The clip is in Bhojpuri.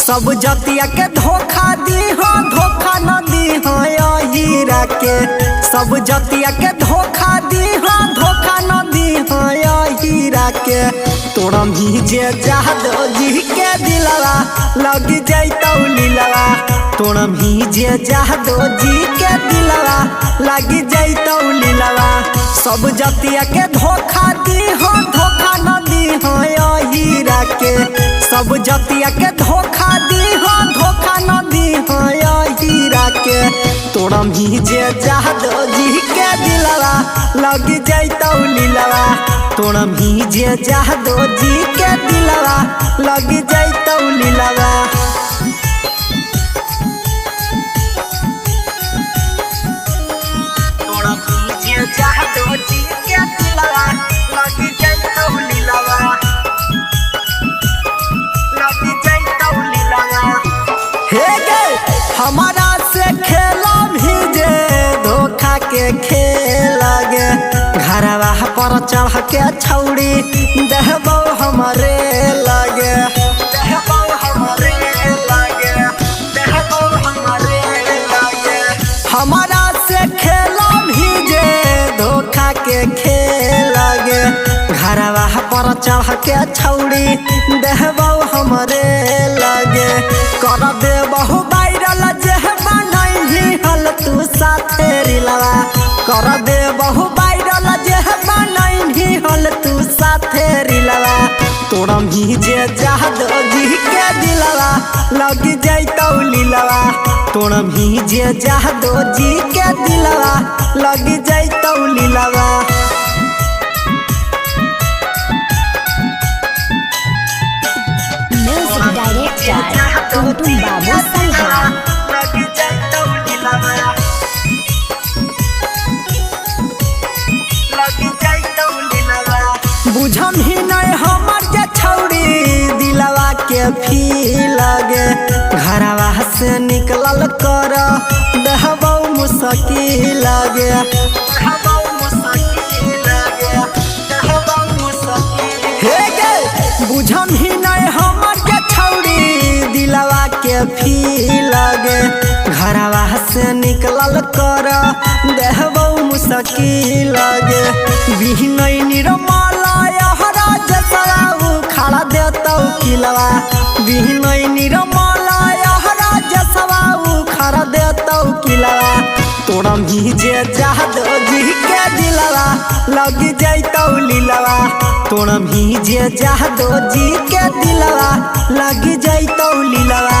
सब जतिया के धोखा दी हो, धोखा न दी हो हीरा के। सब जतिया के धोखा दी हो, धोखा न दी हो हीरा के। तोरा भीजे जादो जी के दिलवा लग जैतौ लीलवा। तोरा भीजे जादो जी के दिलवा लग जैतौ लीलवा। सब जतिया के धोखा दी हो, धोखा न दी हो हीरा के। सब जतिया के धोखा दी हो, धोखा न दी हो हीरा के। तोरा भीजे जादो जी के दिलवा लग जैतौ लीलवा। तोरा भीजे जादो जी के दिलवा लग जैतौ लीलवा। तोरा भीजे जादो जी के दिलवा लग जैतौ लीलवा। हे गे हमारा से खेला भीजे धोखा के खेल गे। घरवा पर चढ़ के छौड़ी देहबो हमरे लगे। देहबो हमरे लगे, देहबो हमरे लगे। हमारा से खेला भीजे धोखा के खेल गे। घरवा पर चढ़ के छौड़ी देहबो हमरे लगे। कर दे बहु वायरल जेहबा नहीं हल तू साथे रिलवा। कर दे बहु वायरल जेहबा नहीं हल तू साथे रिलवा। तोरा भीजे जादो जी के दिलवा लग जैतौ लीलवा। तोरा भीजे जादो जी के दिलवा लग जैतौ लीलवा। टुनटुन बाबू सल्हा बुझम ही नहीं हमर जे छौड़ी दिलवा के फील लगे। घरवा से निकलल कर देहबौ मुश्किल लगे। हे गे बुझम ही नहीं हमर जे छौड़ी दिलवा के फील लगे। घरवा से निकलल कर देहबौ मुश्किल लगे। बिहनई निरमाला यहरा जसराऊ खड़ा देतौ किलवा। बिहनई निरमाला यहरा जसराऊ खड़ा देतौ किलवा। तोरा भीजे जादो जी के दिलवा लग जैतौ लीलवा। तोरा भीजे जादो जी के दिलवा लग जैतौ लीलवा।